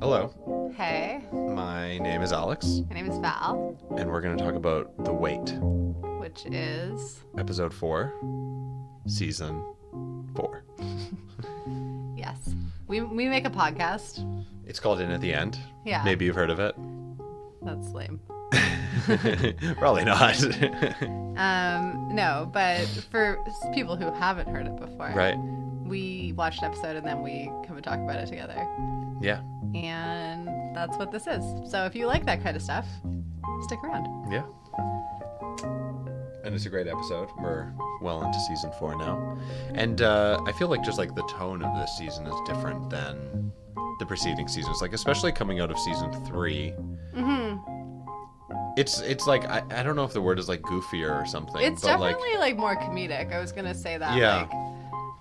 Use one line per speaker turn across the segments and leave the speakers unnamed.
Hello,
Hey,
my name is Alex,
my name is Val,
and we're going to talk about The Wait,
which is,
Episode 4, Season 4.
yes, we make a podcast.
It's called In at the End.
Yeah.
Maybe you've heard of it.
That's lame.
Probably not.
No, but for people who haven't heard it before,
Right.
we watched an episode and then we come and talk about it together.
Yeah.
And that's what this is. So if you like that kind of stuff, stick around.
Yeah. And it's a great episode. We're well into Season 4 now. And I feel like just like the tone of this season is different than the preceding seasons. Like, especially coming out of Season 3.
Mm-hmm.
It's like, I don't know if the word is like goofier or something.
It's
but
definitely like more comedic. I was going to say that,
Yeah.
like,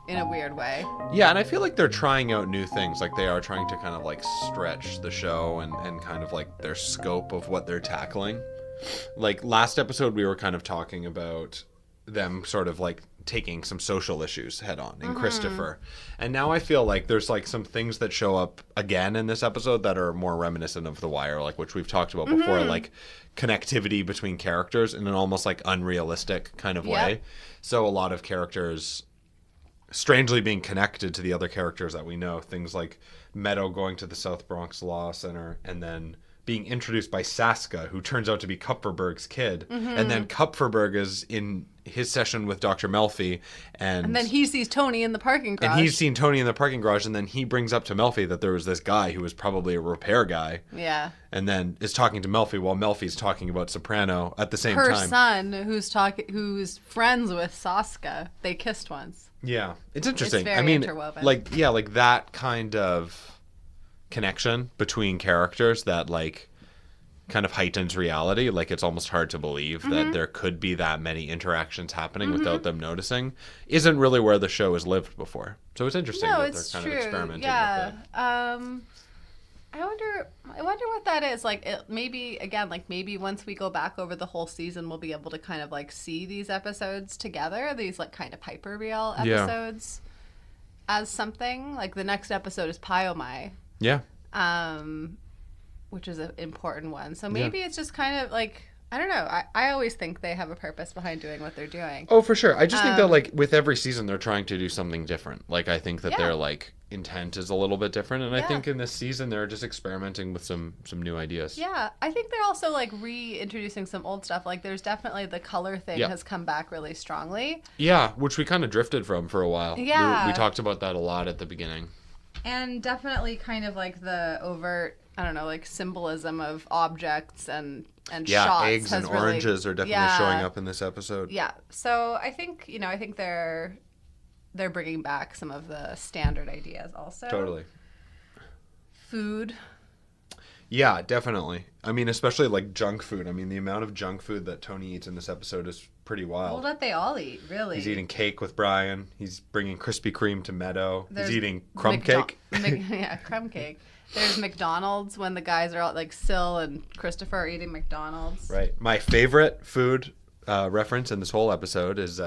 in a weird way.
Yeah, and I feel like they're trying out new things. Like, they are trying to kind of like stretch the show and kind of like their scope of what they're tackling. Like, last episode we were kind of talking about them sort of like taking some social issues head on in Christopher. And now I feel like there's like some things that show up again in this episode that are more reminiscent of The Wire, like which we've talked about before, like connectivity between characters in an almost like unrealistic kind of way. So a lot of characters strangely being connected to the other characters that we know. Things like Meadow going to the South Bronx Law Center and then being introduced by Saska, who turns out to be Kupferberg's kid. And then Kupferberg is in his session with Dr. Melfi. And
then he sees Tony in the parking garage.
And he's seen Tony in the parking garage, and then he brings up to Melfi that there was this guy who was probably a repair guy.
Yeah.
And then is talking to Melfi while Melfi's talking about Soprano at the same
Her
time.
son, who's friends with Saska, they kissed once.
Yeah. It's interesting.
It's very
I mean,
interwoven.
like that kind of connection between characters that like kind of heightens reality. Like, it's almost hard to believe that there could be that many interactions happening without them noticing. Isn't really where the show has lived before. So it's interesting
No,
that
it's
they're
true.
kind of experimenting
Yeah.
with it.
I wonder what that is. Like, maybe once we go back over the whole season, we'll be able to kind of like see these episodes together, these like kind of hyper-real episodes as something. Like, the next episode is Pyomai.
Yeah.
Which is an important one. So maybe it's just kind of like, I don't know. I always think they have a purpose behind doing what they're doing.
Oh, for sure. I just think that like with every season they're trying to do something different. Like, I think that their like intent is a little bit different, and I think in this season they're just experimenting with some new ideas.
Yeah, I think they're also like reintroducing some old stuff. Like, there's definitely the color thing has come back really strongly.
Yeah, which we kind of drifted from for a while.
Yeah.
We talked about that a lot at the beginning.
And definitely kind of like the overt, I don't know, like symbolism of objects and shots.
Eggs and
really,
oranges are definitely showing up in this episode.
Yeah, so I think they're bringing back some of the standard ideas also.
Totally.
Food.
Yeah, definitely. I mean, especially like junk food. I mean, the amount of junk food that Tony eats in this episode is pretty wild.
Well, that they all eat, really.
He's eating cake with Brian. He's bringing Krispy Kreme to Meadow.
There's
He's eating crumbcake.
Yeah, crumbcake. There's McDonald's when the guys are out, like Syl and Christopher are eating McDonald's.
Right. My favorite food reference in this whole episode is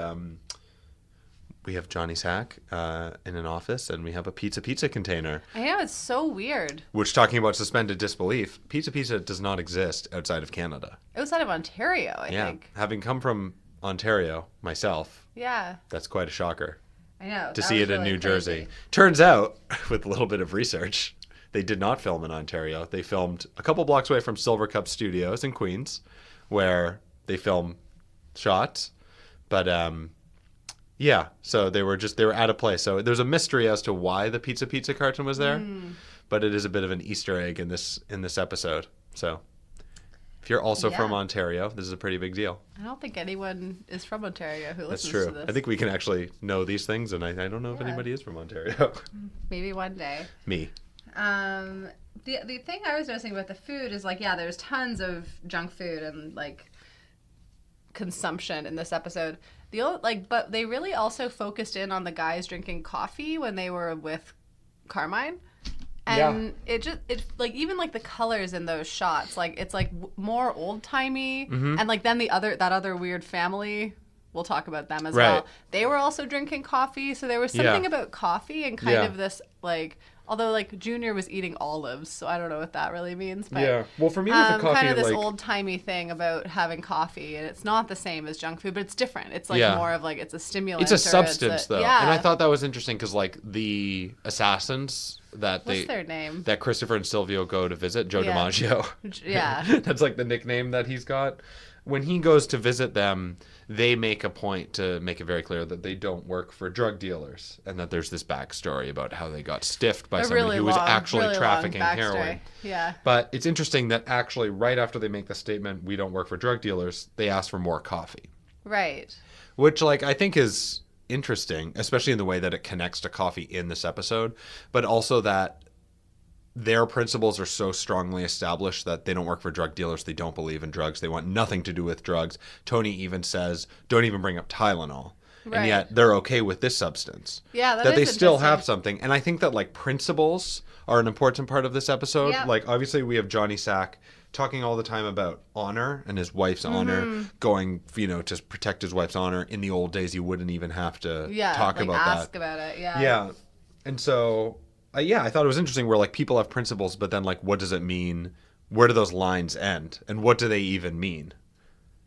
we have Johnny's hack in an office, and we have a pizza container.
I know, it's so weird.
Which, talking about suspended disbelief, pizza does not exist outside of Canada.
Outside of Ontario, I think.
Having come from Ontario myself, that's quite a shocker.
I know.
To see it in New Jersey. Turns out, with a little bit of research, they did not film in Ontario. They filmed a couple blocks away from Silver Cup Studios in Queens, where they film shots. But so they were out of place. So there's a mystery as to why the pizza carton was there, but it is a bit of an Easter egg in this episode. So if you're also from Ontario, this is a pretty big deal.
I don't think anyone is from Ontario who listens
to this.
That's true.
I think we can actually know these things, and I don't know if anybody is from Ontario.
Maybe one day.
Me.
The thing I was noticing about the food is like, there's tons of junk food and like consumption in this episode. But they really also focused in on the guys drinking coffee when they were with Carmine. And it like, even like the colors in those shots, like it's like more old timey, and like then that other weird family we'll talk about them as
Right.
well. They were also drinking coffee, so there was something
Yeah.
about coffee and kind
Yeah.
of this like. Although, like, Junior was eating olives, so I don't know what that really means. But,
Yeah. Well, for me with the coffee,
kind of this
like,
old-timey thing about having coffee, and it's not the same as junk food, but it's different. It's, like,
Yeah.
more of, like, it's a stimulant.
it's a
or
substance though,
Yeah.
and I thought that was interesting because like the assassins that
What's their name?
that Christopher and Silvio go to visit, Joe
Yeah.
DiMaggio.
Yeah.
That's like the nickname that he's got. When he goes to visit them, they make a point to make it very clear that they don't work for drug dealers and that there's this backstory about how they got stiffed by somebody
really
who was
long,
actually
really
trafficking
long backstory.
heroin.
Yeah.
But it's interesting that actually right after they make the statement, we don't work for drug dealers, they ask for more coffee.
Right.
Which, like, I think is interesting, especially in the way that it connects to coffee in this episode, but also that their principles are so strongly established that they don't work for drug dealers. They don't believe in drugs. They want nothing to do with drugs. Tony even says, don't even bring up Tylenol.
Right.
And yet they're okay with this substance.
Yeah, that
that they
is
still have
interesting.
something. And I think that, like, principles are an important part of this episode.
Yeah.
Like, obviously we have Johnny Sack talking all the time about honor and his wife's
Mm-hmm.
honor, going, you know, to protect his wife's honor. In the old days, you wouldn't even have to
Yeah.
talk
like,
about
ask
that.
about it. Yeah.
Yeah. And so, yeah, I thought it was interesting where, like, people have principles, but then, like, what does it mean? Where do those lines end? And what do they even mean?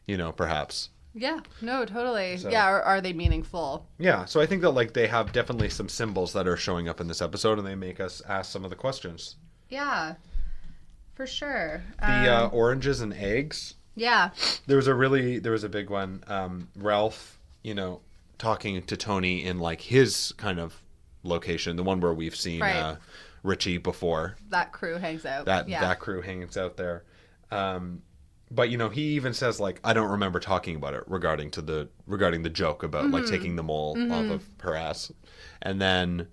You know, perhaps.
Yeah. No, totally.
So-
Yeah. Or are they meaningful?
Yeah, so I think that, like, they have definitely some symbols that are showing up in this episode, and they make us ask some of the questions.
Yeah. For sure.
The oranges and eggs.
Yeah.
There was a big one. Ralph, you know, talking to Tony in, like, his kind of location, the one where we've seen
Right.
Richie before.
That crew hangs out.
That
yeah.
that crew hangs out there. But, you know, he even says, like, I don't remember talking about it regarding the joke about like taking the mole off of her ass. And then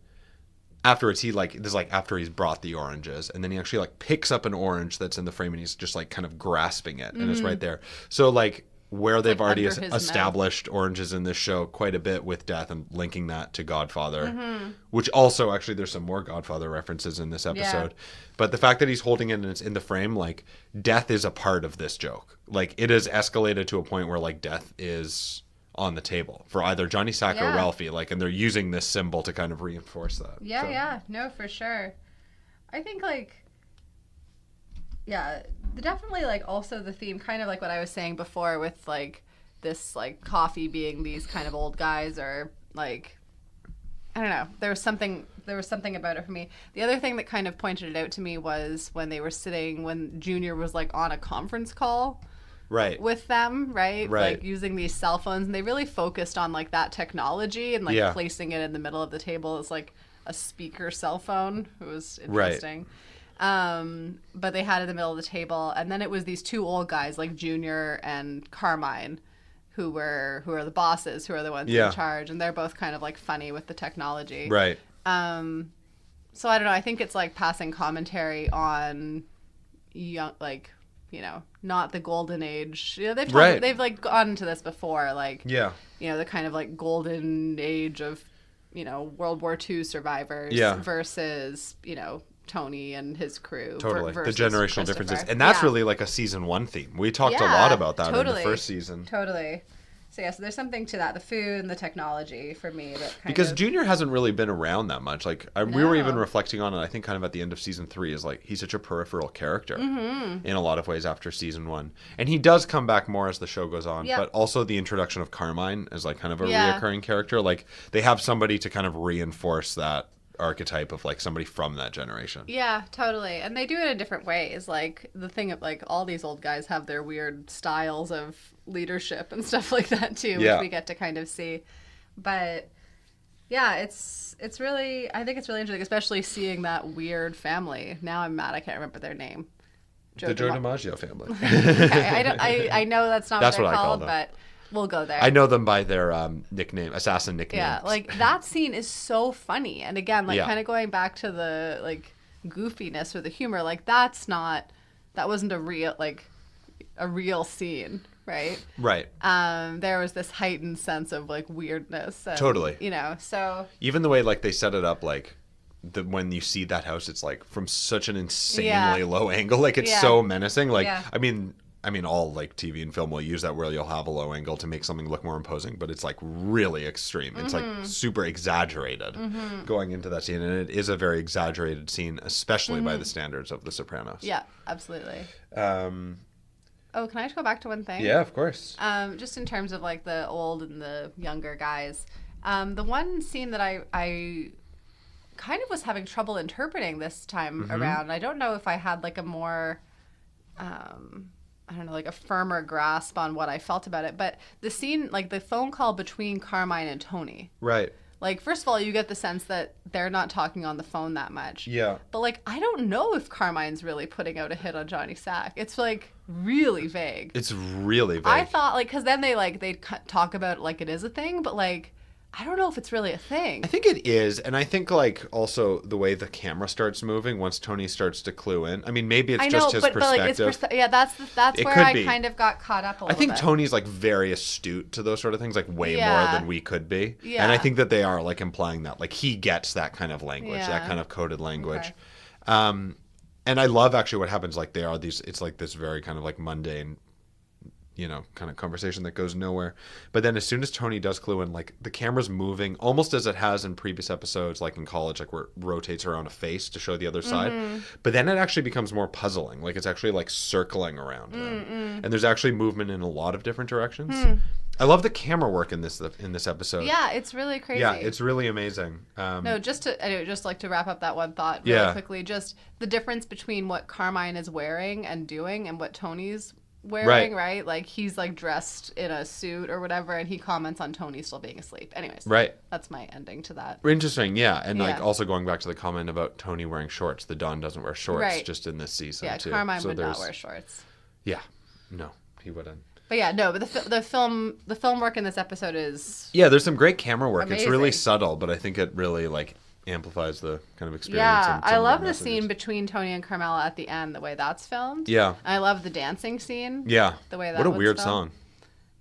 afterwards after he's brought the oranges, and then he actually, like, picks up an orange that's in the frame and he's just, like, kind of grasping it and it's right there. So, like, where they've
Like
already
under his mouth.
established oranges in this show quite a bit with death and linking that to Godfather, which also actually there's some more Godfather references in this episode. But the fact that he's holding it and it's in the frame, like, death is a part of this joke. Like, it has escalated to a point where, like, death is on the table for either Johnny Sack or
Yeah.
Ralphie, like, and they're using this symbol to kind of reinforce that.
Yeah,
So,
yeah. No, for sure. I think, like, yeah, definitely, like, also the theme, kind of like what I was saying before with, like, this, like, coffee being these kind of old guys, or, like, I don't know. There was something about it for me. The other thing that kind of pointed it out to me was when Junior was, like, on a conference call
Right.
with them, right?
Right.
Like, using these cell phones, and they really focused on, like, that technology and, like,
Yeah.
placing it in the middle of the table as, like, a speaker cell phone. It was
Right.
interesting. But they had it in the middle of the table, and then it was these two old guys, like Junior and Carmine, who are the bosses, who are the ones
Yeah.
in charge, and they're both kind of, like, funny with the technology.
Right.
So I don't know. I think it's, like, passing commentary on young, like, you know, not the golden age. You know,
Right.
they've, like, gone into this before, like,
Yeah.
you know, the kind of, like, golden age of, you know, World War II survivors
Yeah.
versus, you know, Tony and his crew.
Totally. The
versus
generational differences.
Christopher.
And that's
Yeah.
really like a season 1 theme. We talked a
Yeah,
lot about that in
totally.
the first season.
Totally. So, yeah, so there's something to that. The food and the technology for me that kind
Because
of...
Junior hasn't really been around that much. Like, we were even
No.
reflecting on it, I think, kind of at the end of season 3, is like, he's such a peripheral character in a lot of ways after season 1. And he does come back more as the show goes on.
Yep.
But also the introduction of Carmine as, like, kind of a
Yeah.
reoccurring character. Like, they have somebody to kind of reinforce that archetype of, like, somebody from that generation.
Yeah, totally. And they do it in different ways. Like, the thing of, like, all these old guys have their weird styles of leadership and stuff like that too,
Yeah.
which we get to kind of see. But yeah, it's really, I think it's really interesting, especially seeing that weird family. Now I'm mad I can't remember their name.
The Joe DiMaggio family.
Okay, I know that's not
That's
what
what I
they're
call
called,
them.
but we'll go there.
I know them by their nickname, assassin nicknames.
Yeah, like, that scene is so funny. And again, like,
Yeah.
kind of going back to the, like, goofiness or the humor, like, that wasn't a real scene, right?
Right.
There was this heightened sense of, like, weirdness. And,
Totally.
You know, so...
Even the way, like, they set it up, like, when you see that house, it's, like, from such an insanely
Yeah.
low angle. Like, it's
Yeah.
so menacing. Like,
Yeah.
I mean, I mean, all like TV and film will use that where you'll have a low angle to make something look more imposing, but it's like really extreme. It's like super exaggerated going into that scene, and it is a very exaggerated scene, especially by the standards of The Sopranos.
Yeah, absolutely. Oh, can I just go back to one thing?
Yeah, of course.
Just in terms of like the old and the younger guys, the one scene that I kind of was having trouble interpreting this time around. I don't know if I had like a more, I don't know, like a firmer grasp on what I felt about it. But the scene, like the phone call between Carmine and Tony.
Right.
Like, first of all, you get the sense that they're not talking on the phone that much.
Yeah.
But, like, I don't know if Carmine's really putting out a hit on Johnny Sack. It's, like, really vague.
It's really vague.
I thought, like, because then they'd talk about it like it is a thing, but, like, I don't know if it's really a thing.
I think it is, and I think like also the way the camera starts moving once Tony starts to clue in. I mean, maybe it's just his perspective.
But, like, that's where I kind of got caught up a little bit.
I think Tony's like very astute to those sort of things, like way more than we could be.
Yeah.
And I think that they are like implying that, like he gets that kind of language, that kind of coded language. Okay. And I love actually what happens. Like it's like this very kind of like mundane, you know, kind of conversation that goes nowhere. But then as soon as Tony does clue in, like the camera's moving almost as it has in previous episodes, like in college, like where it rotates around a face to show the other side. But then it actually becomes more puzzling. Like it's actually like circling around them. And there's actually movement in a lot of different directions. I love the camera work in this episode.
Yeah, it's really crazy.
Yeah, it's really amazing.
No, just like to wrap up that one thought really quickly, just the difference between what Carmine is wearing and doing and what Tony's wearing, right? Like he's like dressed in a suit or whatever, and he comments on Tony still being asleep. Anyways,
right.
That's my ending to that.
Interesting, yeah. And like also going back to the comment about Tony wearing shorts, the Don doesn't wear shorts just in this season too.
Yeah, Carmine would not wear shorts.
Yeah, no, he wouldn't.
But yeah, no, but the film work in this episode is
there's some great camera work.
amazing.
It's really subtle, but I think it really like amplifies the kind of experience.
Yeah, I love the scene between Tony and Carmela at the end, the way that's filmed.
Yeah.
I love the dancing scene.
Yeah.
The way that
What a
was
weird
filmed.
song.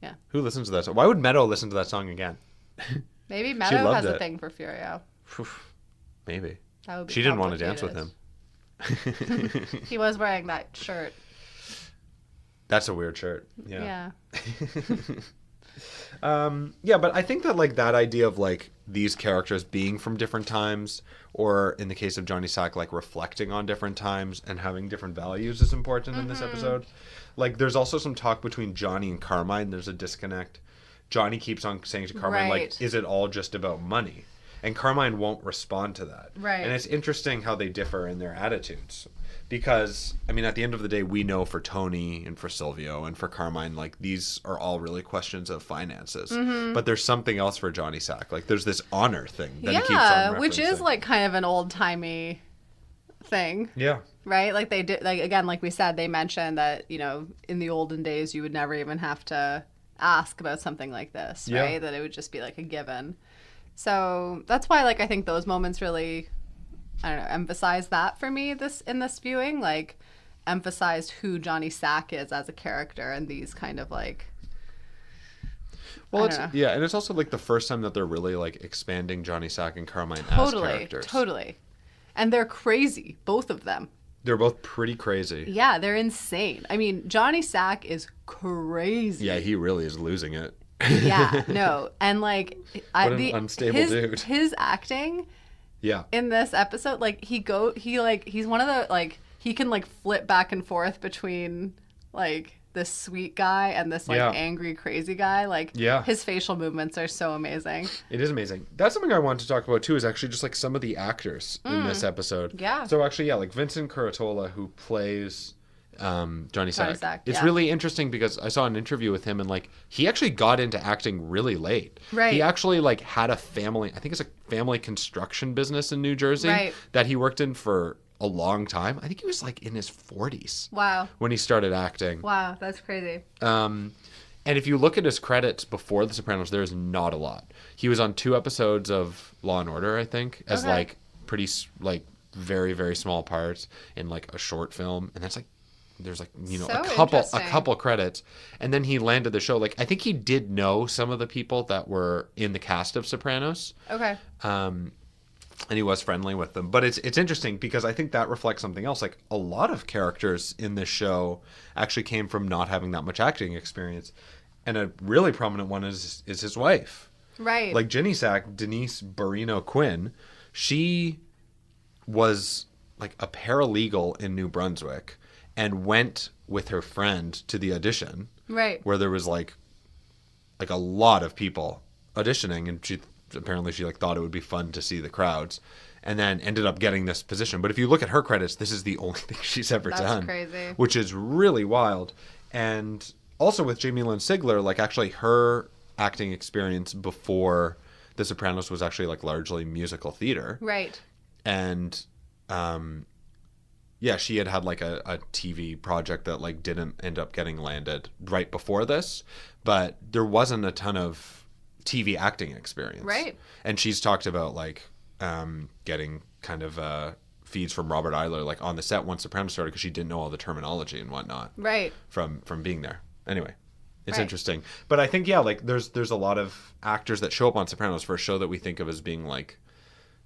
Yeah.
Who listens to that song? Why would Meadow listen to that song again?
Maybe Meadow has a thing for Furio.
Maybe.
That would be
she didn't want to dance with him.
He was wearing that shirt.
That's a weird shirt.
Yeah.
Yeah, but I think that like that idea of like these characters being from different times, or in the case of Johnny Sack, like reflecting on different times and having different values is important in this episode. Like there's also some talk between Johnny and Carmine. There's a disconnect. Johnny keeps on saying to Carmine, like, is it all just about money? And Carmine won't respond to that.
Right.
And it's interesting how they differ in their attitudes. Because, I mean, at the end of the day, we know for Tony and for Silvio and for Carmine, like, these are all really questions of finances. But there's something else for Johnny Sack. Like, there's this honor thing that he keeps on referencing.
Which is, like, kind of an old-timey thing.
Yeah.
Right? Like, they did, like, again, like we said, they mentioned that, you know, in the olden days, you would never even have to ask about something like this, right? That it would just be, like, a given. So that's why, like, I think those moments really, I don't know, emphasize that for me in this viewing, like emphasized who Johnny Sack is as a character and these kind of like,
well, and it's also like the first time that they're really like expanding Johnny Sack and Carmine as characters. Totally.
And they're crazy, both of them.
They're both pretty crazy.
Yeah, they're insane. I mean, Johnny Sack is crazy.
Yeah, he really is losing it.
Yeah, no. And like
an unstable dude.
His acting in this episode, like he's one of the like he can like flip back and forth between like this sweet guy and this like angry crazy guy. Like his facial movements are so amazing.
It is amazing. That's something I wanted to talk about too, is actually just like some of the actors in this episode.
Yeah.
So actually, like Vincent Curatola, who plays Johnny Sack. It's really interesting because I saw an interview with him and like he actually got into acting really late.
Right.
He actually like had a family, I think it's a family construction business in New Jersey that he worked in for a long time. I think he was like in his 40s.
Wow.
When he started acting.
Wow, that's crazy.
And if you look at his credits before The Sopranos, there's not a lot. He was on 2 episodes of Law and Order, I think, as like pretty like very, very small parts in like a short film, and that's like there's like, you know, a couple credits, and then he landed the show. Like I think he did know some of the people that were in the cast of Sopranos.
Okay.
And he was friendly with them. But it's interesting because I think that reflects something else. Like, a lot of characters in this show actually came from not having that much acting experience. And a really prominent one is his wife.
Right.
Like, Ginny Sack, Denise Barrino Quinn, she was like a paralegal in New Brunswick and went with her friend to the audition.
Right.
Where there was like a lot of people auditioning, and she like thought it would be fun to see the crowds, and then ended up getting this position. But if you look at her credits, this is the only thing she's ever done.
That's crazy.
Which is really wild. And also with Jamie Lynn Sigler, like, actually her acting experience before The Sopranos was actually like largely musical theater.
Right.
And yeah, she had like a TV project that like didn't end up getting landed right before this, but there wasn't a ton of TV acting experience.
Right.
And she's talked about like getting kind of feeds from Robert Eiler like on the set once Sopranos started, because she didn't know all the terminology and whatnot.
Right.
From being there. Anyway, it's
right.
interesting. But I think, yeah, like there's a lot of actors that show up on Sopranos for a show that we think of as being like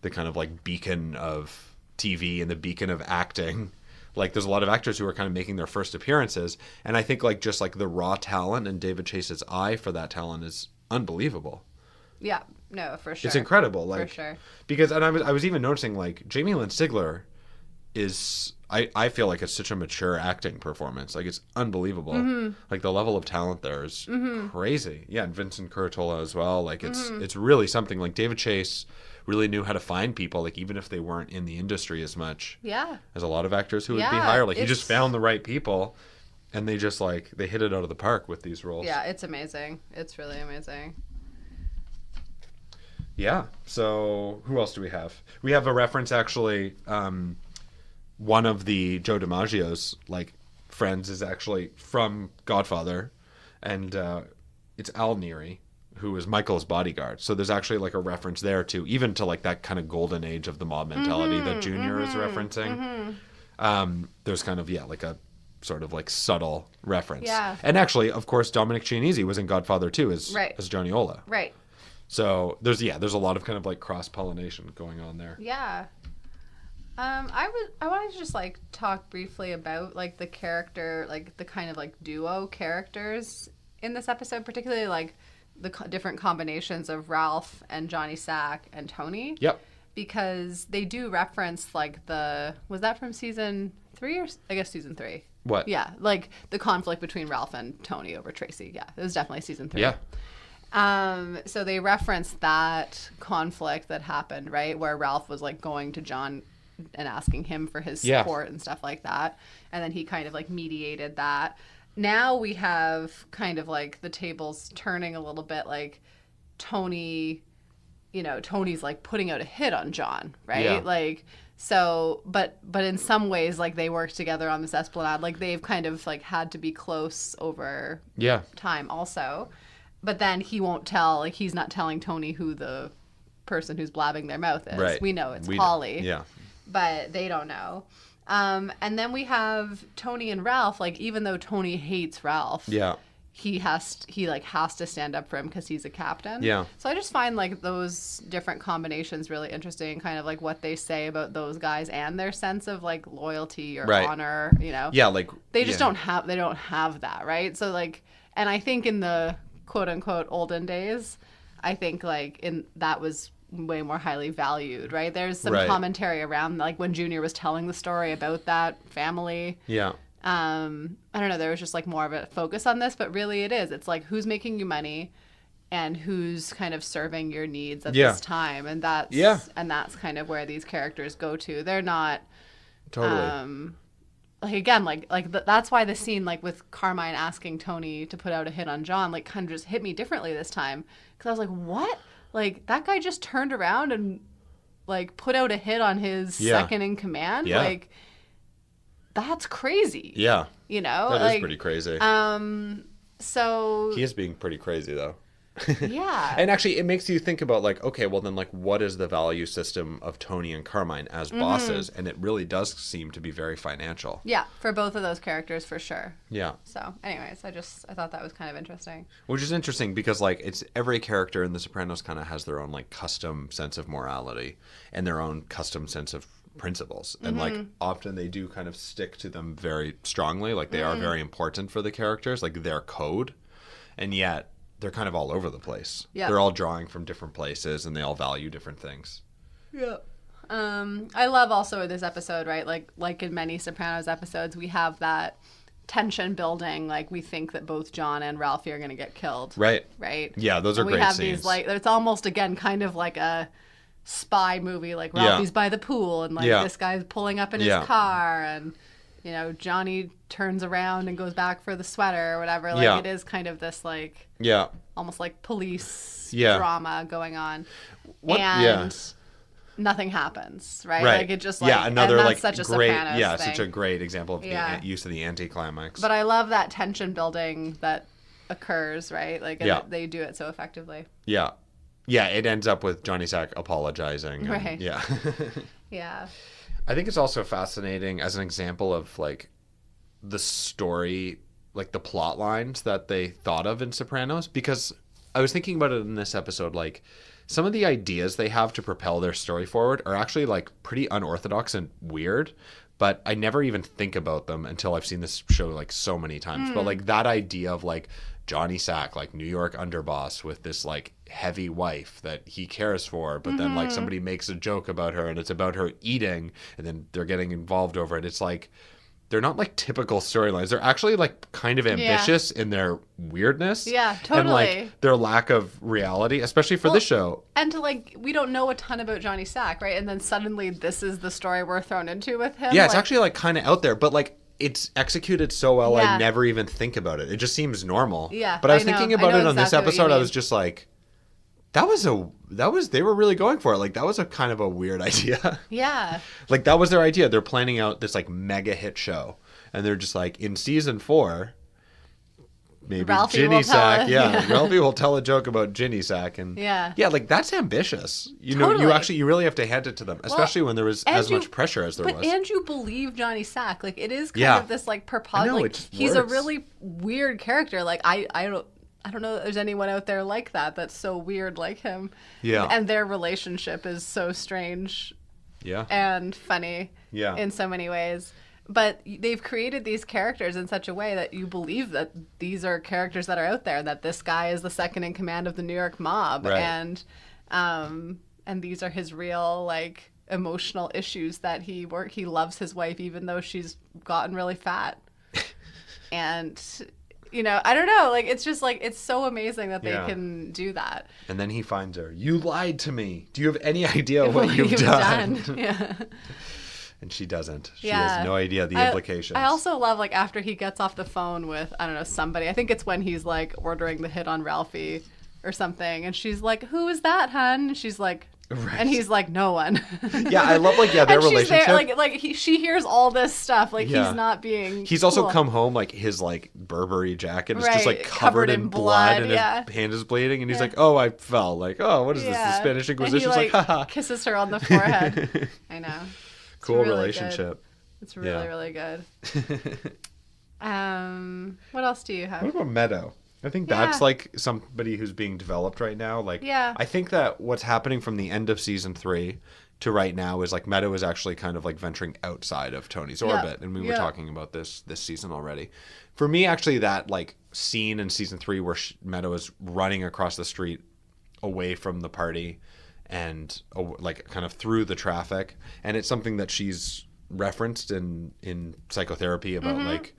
the kind of like beacon of TV and the beacon of acting. Like, there's a lot of actors who are kind of making their first appearances, and I think like just like the raw talent and David Chase's eye for that talent is unbelievable.
Yeah, no, for sure.
It's incredible. Like,
for sure.
Because, and I was even noticing like Jamie Lynn Sigler is, I feel like it's such a mature acting performance. Like, it's unbelievable.
Mm-hmm.
Like, the level of talent there is
mm-hmm.
crazy. Yeah, and Vincent Curatola as well. Like, it's really something. Like, David Chase really knew how to find people, like, even if they weren't in the industry as much.
Yeah.
As a lot of actors who would be
Yeah,
hired. Like, he just found the right people, and they just, like, they hit it out of the park with these roles.
Yeah, it's amazing. It's really amazing.
Yeah. So who else do we have? We have a reference, actually. One of the Joe DiMaggio's like friends is actually from Godfather, and it's Al Neary, who is Michael's bodyguard. So there's actually like a reference there to, even to like that kind of golden age of the mob mentality that Junior is referencing. There's kind of, yeah, like a sort of like subtle reference.
Yeah.
And actually, of course, Dominic Chianese was in Godfather too as Johnny Ola.
Right.
So there's a lot of kind of like cross-pollination going on there.
Yeah. I wanted to just like talk briefly about like the character, like the kind of like duo characters in this episode, particularly like the different combinations of Ralph and Johnny Sack and Tony.
Yep.
Because they do reference like was that from season 3 or I guess season 3?
What?
Yeah, like the conflict between Ralph and Tony over Tracy. Yeah, it was definitely season 3.
Yeah.
So they referenced that conflict that happened, right? Where Ralph was like going to John and asking him for his support and stuff like that. And then he kind of like mediated that. Now we have kind of like the tables turning a little bit, like Tony, Tony's like putting out a hit on John, right?
Yeah.
Like, so, but in some ways, like they work together on this esplanade. Like they've kind of like had to be close over time also. But then he won't tell, like he's not telling Tony who the person who's blabbing their mouth is.
Right.
We know it's Polly.
Yeah.
But they don't know. And then we have Tony and Ralph, like even though Tony hates Ralph, he has to stand up for him because he's a captain.
Yeah.
So I just find like those different combinations really interesting, kind of like what they say about those guys and their sense of like loyalty or honor,
Yeah, like
they just don't have that, right? So like, and I think in the quote unquote olden days, I think like that was way more highly valued, right? There's some commentary around like when Junior was telling the story about that family.
Yeah.
I don't know, there was just like more of a focus on this, but really it's like who's making you money and who's kind of serving your needs at this time, and that's kind of where these characters go to. They're not
totally
like again that's why the scene like with Carmine asking Tony to put out a hit on John like kind of just hit me differently this time, because I was like, what? Like that guy just turned around and like put out a hit on his second in command. Like that's crazy.
Yeah.
That
is pretty crazy.
So
he is being pretty crazy though.
Yeah.
And actually, it makes you think about, like, okay, well, then, like, what is the value system of Tony and Carmine as bosses? And it really does seem to be very financial.
Yeah, for both of those characters, for sure.
Yeah.
So, anyways, I thought that was kind of interesting.
Which is interesting because, like, it's every character in The Sopranos kind of has their own, like, custom sense of morality and their own custom sense of principles. And, like, often they do kind of stick to them very strongly. Like, they are very important for the characters, like, their code. And yet they're kind of all over the place. Yeah. They're all drawing from different places and they all value different things.
Yeah. I love also this episode, right? Like in many Sopranos episodes, we have that tension building. Like, we think that both John and Ralphie are going to get killed.
Right.
Right.
Yeah, those are great scenes. We have
these, like, it's almost, again, kind of like a spy movie. Like, Ralphie's by the pool and, like, this guy's pulling up in his car and, you know, Johnny turns around and goes back for the sweater or whatever. Like, it is kind of this, like, almost like police drama going on. Nothing happens, right? Like, it just, like,
another,
and that's
like,
such a
great,
Sopranos thing.
such a great example of the use of the anticlimax.
But I love that tension building that occurs, right? Like, they do it so effectively.
Yeah. Yeah, it ends up with Johnny Sack apologizing.
Right.
Yeah.
Yeah.
I think it's also fascinating as an example of, like, the story, like, the plot lines that they thought of in Sopranos, because I was thinking about it in this episode, like, some of the ideas they have to propel their story forward are actually, like, pretty unorthodox and weird, but I never even think about them until I've seen this show, like, so many times. But, like, that idea of, like, Johnny Sack, like, New York underboss with this, like, heavy wife that he cares for, but then, like, somebody makes a joke about her and it's about her eating and then they're getting involved over it. It's like, they're not, like, typical storylines. They're actually, like, kind of ambitious in their weirdness.
Yeah, totally.
And, like, their lack of reality, especially for this show.
And to, like, we don't know a ton about Johnny Sack, right? And then suddenly this is the story we're thrown into with him.
Yeah, it's actually, like, kind of out there, but, like, it's executed so well, I never even think about it. It just seems normal.
Yeah,
but I was thinking about it on this episode. I was just like, they were really going for it. Like, that was a kind of a weird idea.
Yeah.
Like, that was their idea. They're planning out this, like, mega hit show. And they're just like, in season 4, maybe
Ralphie
Ginny Sack. Ralphie will tell a joke about Ginny Sack. And like, that's ambitious. You know, you really have to hand it to them, especially when there was as much pressure as there was.
And you believe Johnny Sack. Like, it is kind of this, like, like, he's a really weird character. Like, I don't know that there's anyone out there like that's so weird like him. Yeah. And their relationship is so strange. Yeah. And funny. Yeah. In so many ways. But they've created these characters in such a way that you believe that these are characters that are out there, that this guy is the second in command of the New York mob. Right. And these are his real, like, emotional issues, that he loves his wife even though she's gotten really fat. And, you know, I don't know, like, it's just, like, it's so amazing that they can do that. And
then he finds her. You lied to me. Do you have any idea what you've done?
Yeah.
And she doesn't. She has no idea the implications.
I also love, like, after he gets off the phone with, I don't know, somebody. I think it's when he's, like, ordering the hit on Ralphie or something. And she's like, who is that, hun? And she's like, and he's like, no one.
Yeah, I love, like, their relationship.
There, she hears all this stuff. Like, he's not being
He's also come home, like, his, like, Burberry jacket is just, like, covered in blood and his hand is bleeding. And he's like, oh, I fell. Like, oh, what is this? The Spanish Inquisition?
And he, like, haha. Kisses her on the forehead. I know.
Cool really relationship.
Good. It's really, really good. What else do you have?
What about Meadow? I think that's, like, somebody who's being developed right now. Like, I think that what's happening from the end of season 3 to right now is, like, Meadow is actually kind of, like, venturing outside of Tony's orbit. And we were talking about this season already. For me, actually, that, like, scene in season 3 where Meadow is running across the street away from the party and, like, kind of through the traffic. And it's something that she's referenced in psychotherapy about, like,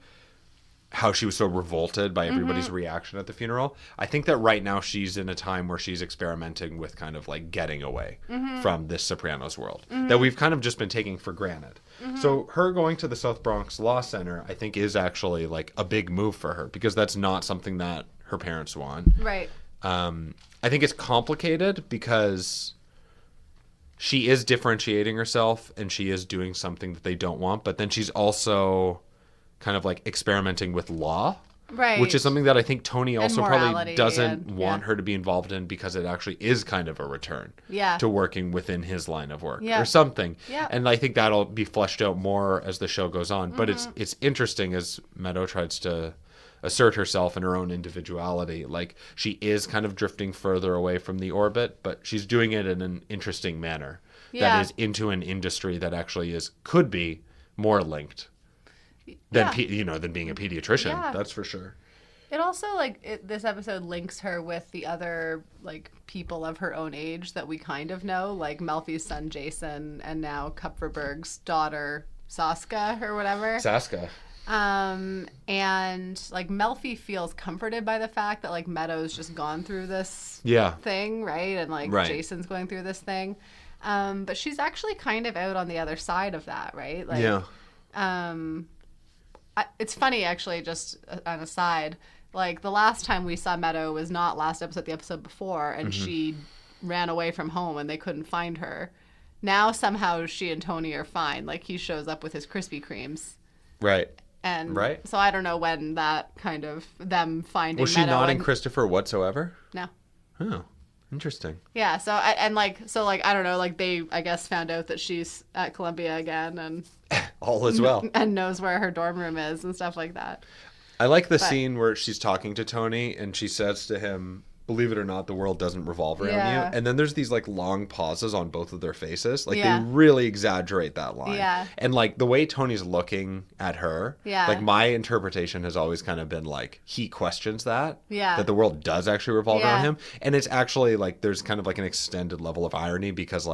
how she was so revolted by everybody's reaction at the funeral. I think that right now she's in a time where she's experimenting with kind of, like, getting away from this Sopranos world that we've kind of just been taking for granted. So her going to the South Bronx Law Center, I think, is actually, like, a big move for her, because that's not something that her parents want.
Right.
I think it's complicated because she is differentiating herself and she is doing something that they don't want, but then she's also kind of, like, experimenting with law.
Right.
Which is something that I think Tony also probably
morality
doesn't
and-
want
yeah.
her to be involved in, because it actually is kind of a return
Yeah.
to working within his line of work
Yeah.
or something.
Yeah.
And I think that'll be fleshed out more as the show goes on. But
Mm-hmm.
it's interesting as Meadow tries to assert herself in her own individuality. Like, she is kind of drifting further away from the orbit, but she's doing it in an interesting manner
Yeah.
that is into an industry that actually could be more linked than than being a pediatrician.
Yeah.
That's for sure.
It also, this episode links her with the other, people of her own age that we kind of know, like Melfi's son, Jason, and now Kupferberg's daughter, Saska, or whatever.
Saska.
And, Melfi feels comforted by the fact that, Meadow's just gone through this thing, right? And,
Right.
Jason's going through this thing. But she's actually kind of out on the other side of that, right? It's funny, actually, just on a side. The last time we saw Meadow was not last episode, the episode before, and she ran away from home and they couldn't find her. Now, somehow, she and Tony are fine. He shows up with his Krispy Kremes.
Right.
And
right.
So I don't know when that kind of them finding
Was she
Meadow
not in Christopher whatsoever?
No.
Oh, interesting.
Yeah. So I don't know. They, I guess, found out that she's at Columbia again and
all as well,
and knows where her dorm room is and stuff like that.
I like the scene where she's talking to Tony and she says to him, "Believe it or not, the world doesn't revolve around you." And then there's these long pauses on both of their faces. They really exaggerate that line.
Yeah.
And the way Tony's looking at her, my interpretation has always kind of been he questions that.
Yeah.
That the world does actually revolve around him. And it's actually there's kind of an extended level of irony because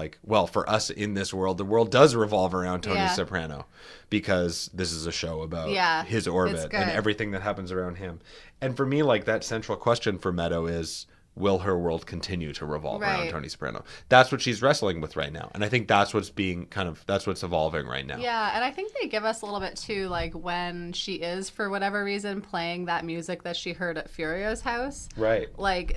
for us in this world, the world does revolve around Tony Soprano because this is a show about his orbit and everything that happens around him. And for me, that central question for Meadow is, will her world continue to revolve around Tony Soprano? That's what she's wrestling with right now. And I think that's what's that's what's evolving right now.
Yeah, and I think they give us a little bit too, when she is, for whatever reason, playing that music that she heard at Furio's house.
Right.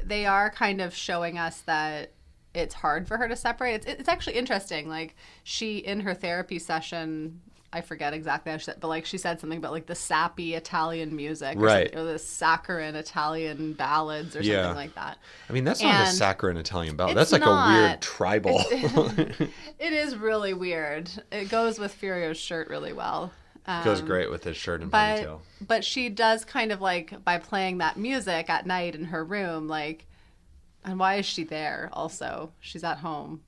They are kind of showing us that it's hard for her to separate. It's actually interesting. She, in her therapy session, I forget exactly how she said, but she said something about the sappy Italian music, or the saccharine Italian ballads, or something like that.
I mean, that's not a saccharine Italian ballad. That's a weird tribal.
It is really weird. It goes with Furio's shirt really well.
Goes great with his shirt and ponytail.
But she does kind of by playing that music at night in her room, and why is she there? Also, she's at home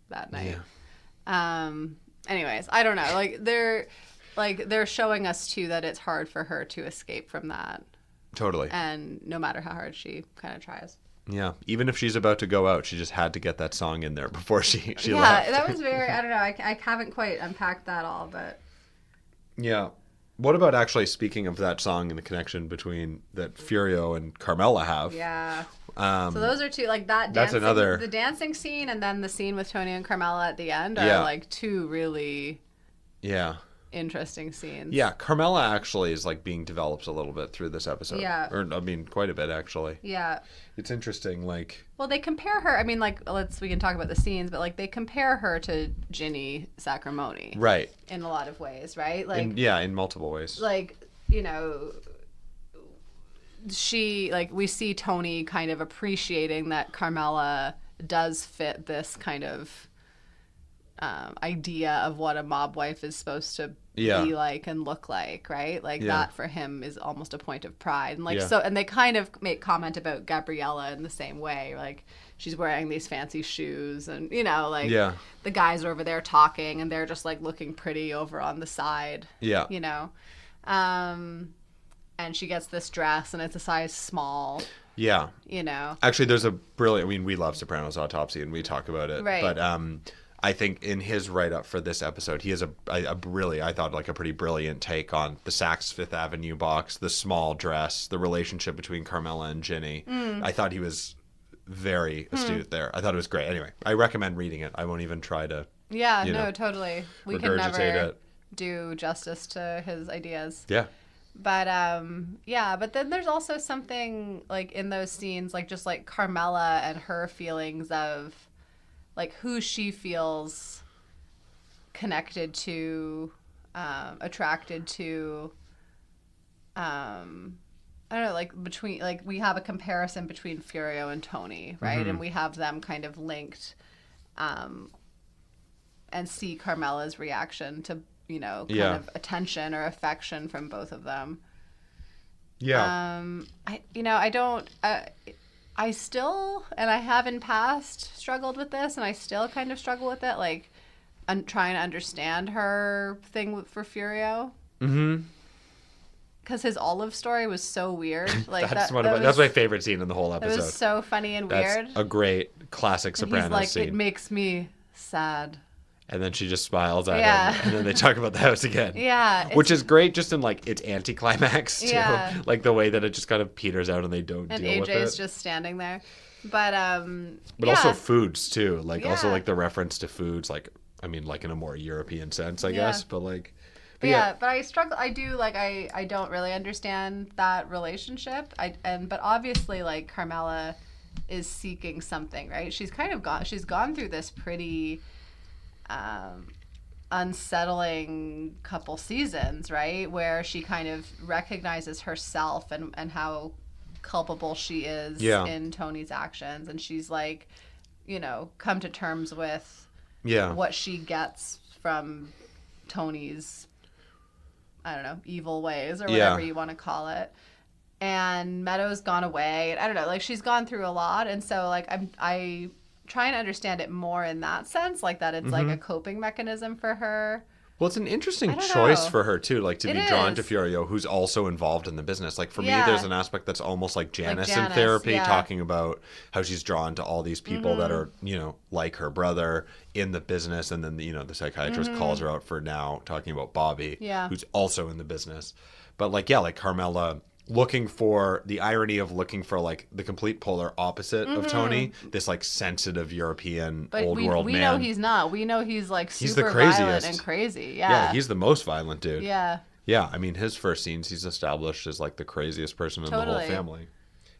that night. Yeah. Anyways, I don't know. They're showing us too that it's hard for her to escape from that.
Totally.
And no matter how hard she kind of tries.
Yeah. Even if she's about to go out, she just had to get that song in there before she left.
Yeah, that was very, I don't know. I haven't quite unpacked that all, but.
Yeah. What about actually speaking of that song and the connection between that Furio and Carmela have?
Yeah. So those are two, that dancing,
that's another...
the dancing scene and then the scene with Tony and Carmela at the end are two really interesting scenes.
Yeah, Carmela actually is being developed a little bit through this episode.
Yeah.
Or I mean quite a bit actually.
Yeah.
It's interesting
Well, they compare her, I mean we can talk about the scenes, but they compare her to Ginny Sacramone.
Right.
In a lot of ways, right?
In multiple ways.
She we see Tony kind of appreciating that Carmela does fit this kind of idea of what a mob wife is supposed to be like and look like, right? That for him is almost a point of pride. And so, and they kind of make comment about Gabriella in the same way, she's wearing these fancy shoes and the guys are over there talking and they're just looking pretty over on the side.
Yeah.
And she gets this dress and it's a size small.
Yeah. Actually, there's a brilliant, we love Sopranos Autopsy and we talk about it.
Right.
But I think in his write-up for this episode, he has a really, I thought, a pretty brilliant take on the Saks Fifth Avenue box, the small dress, the relationship between Carmela and Ginny. I thought he was very astute there. I thought it was great. Anyway, I recommend reading it. I won't even try to
totally. We can never do justice to his ideas.
Yeah.
But but then there's also something in those scenes, just Carmela and her feelings of who she feels connected to, attracted to, I don't know, like between, like we have a comparison between Furio and Tony, right? And we have them kind of linked, and see Carmela's reaction to, you know, kind of attention or affection from both of them.
Yeah.
I still, and I have in past struggled with this, and I still kind of struggle with it, like trying to understand her thing for Furio. Mm-hmm. Because his olive story was so weird. Like
that's my favorite scene in the whole episode.
It was so funny and weird.
That's a great classic Sopranos scene.
It makes me sad.
And then she just smiles at him, and then they talk about the house again.
Yeah.
Which is great just in, like, its anticlimax, too. Yeah. Like, the way that it just kind of peters out and they don't deal with it.
And AJ's just standing there. But
also foods, too. Like, also, like, the reference to foods, like, I mean, like, in a more European sense, I guess. But, like...
But I struggle. I do, like, I don't really understand that relationship. But obviously, like, Carmela is seeking something, right? She's gone through this pretty unsettling couple seasons, right? Where she kind of recognizes herself and how culpable she is in Tony's actions. And she's, like, you know, come to terms with what she gets from Tony's, I don't know, evil ways or whatever you want to call it. And Meadow's gone away. I don't know, like, she's gone through a lot. And so, like, I trying to understand it more in that sense, like that it's like a coping mechanism for her.
Well, it's an interesting choice for her, too, like, to be drawn to Furio, who's also involved in the business. Like, for me, there's an aspect that's almost like Janice in therapy, talking about how she's drawn to all these people that are, you know, like her brother in the business. And then, you know, the psychiatrist calls her out for now talking about Bobby, who's also in the business. But, like, like Carmela... looking for the irony of looking for, like, the complete polar opposite of Tony, this, like, sensitive European old world man.
We know he's not. We know he's, like,
he's
super violent and crazy. Yeah, he's
the most violent dude.
Yeah.
Yeah, I mean, his first scenes, he's established as, like, the craziest person in the whole family.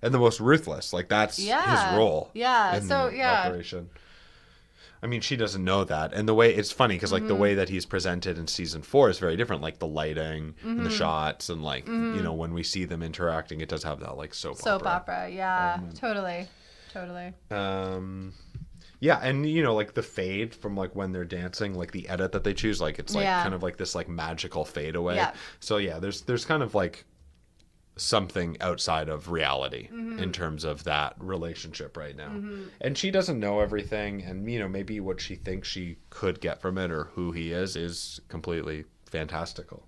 And the most ruthless. Like, that's his role in the operation. I mean, she doesn't know that. And the way, it's funny, because, like, the way that he's presented in season 4 is very different. Like, the lighting and the shots and, like, you know, when we see them interacting, it does have that, like, soap opera.
Yeah, totally.
Yeah, and, you know, like, the fade from, like, when they're dancing, like, the edit that they choose, like, it's, like, kind of, like, this, like, magical fade away. Yeah. So, yeah, there's kind of, like, something outside of reality in terms of that relationship right now. And she doesn't know everything, and, you know, maybe what she thinks she could get from it or who he is completely fantastical.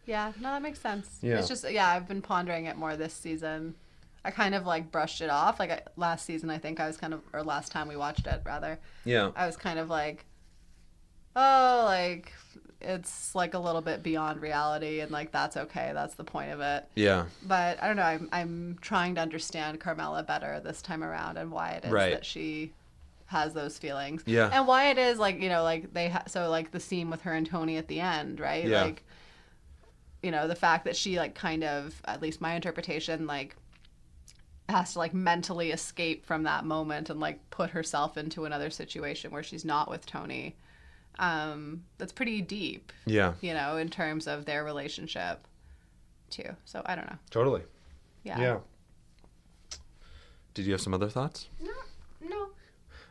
Yeah, no, that makes sense.
Yeah.
It's just, I've been pondering it more this season. I kind of, like, brushed it off. Like, last season, I think I was kind of, or last time we watched it, rather.
Yeah.
I was kind of like, oh, like, it's, like, a little bit beyond reality, and, like, that's okay. That's the point of it.
Yeah.
But I don't know. I'm trying to understand Carmela better this time around, and why it is that she has those feelings.
Yeah.
And why it is, like, you know, like, so, like, the scene with her and Tony at the end, right?
Yeah.
Like, you know, the fact that she, like, kind of, at least my interpretation, like, has to, like, mentally escape from that moment and, like, put herself into another situation where she's not with Tony. That's pretty deep.
Yeah.
You know, in terms of their relationship too. So I don't know.
Totally.
Yeah.
Did you have some other thoughts?
No.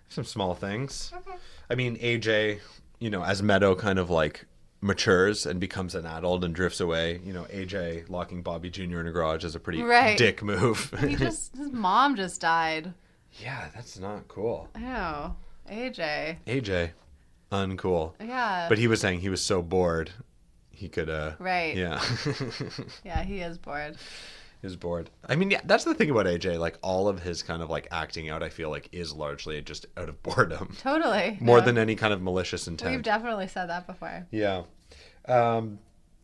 Some small things.
Okay.
I mean, AJ, you know, as Meadow kind of, like, matures and becomes an adult and drifts away, you know, AJ locking Bobby Jr. in a garage is a pretty dick move.
His mom just died.
Yeah, that's not cool.
I know.
AJ. Uncool.
Yeah.
But he was saying he was so bored, he could,
Right.
Yeah.
Yeah, he is bored.
He's bored. I mean, yeah, that's the thing about AJ. Like, all of his kind of, like, acting out, I feel like, is largely just out of boredom.
Totally.
More than any kind of malicious intent.
We've definitely said that before.
Yeah.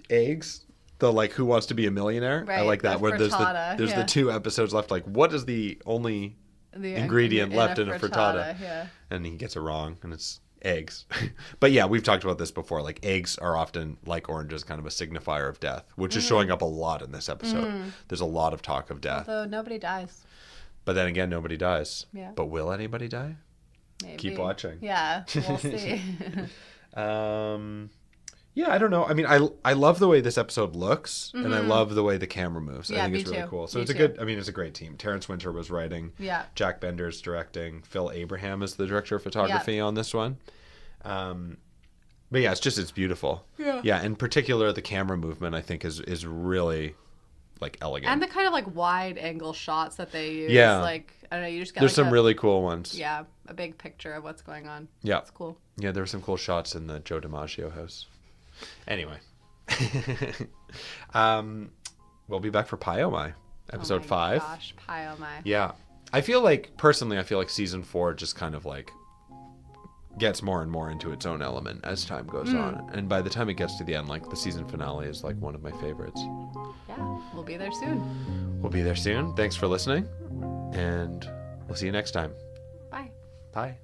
Eggs. The, like, Who Wants to Be a Millionaire?
Right.
I like that. Where there's the 2 episodes left. Like, what is the only ingredient left in a frittata?
Yeah.
And he gets it wrong, and it's eggs. But yeah, we've talked about this before. Like, eggs are often, like oranges, kind of a signifier of death, which is showing up a lot in this episode. There's a lot of talk of death.
Although nobody dies.
But then again, nobody dies.
Yeah.
But will anybody die?
Maybe.
Keep watching.
Yeah, we'll see.
Yeah, I don't know. I mean, I love the way this episode looks, and I love the way the camera moves.
Yeah,
I think
me
it's really
too.
cool. So
Me
it's a
too.
good. I mean, it's a great team. Terrence Winter was writing.
Yeah.
Jack Bender's directing. Phil Abraham is the director of photography on this one. But yeah, it's beautiful.
Yeah.
Yeah, in particular, the camera movement I think is really like elegant.
And the kind of like wide angle shots that they use.
Yeah.
Like, I don't know, you just get
There's
like
some really cool ones.
yeah, a big picture of what's going on.
Yeah.
It's cool.
Yeah, there were some cool shots in the Joe DiMaggio house. Anyway. We'll be back for Pyomai, episode 5.
Gosh, pie oh my.
Yeah. I feel like season 4 just kind of like gets more and more into its own element as time goes on. And by the time it gets to the end, like the season finale is like one of my favorites.
Yeah, we'll be there soon.
We'll be there soon. Thanks for listening, and we'll see you next time.
Bye.
Bye.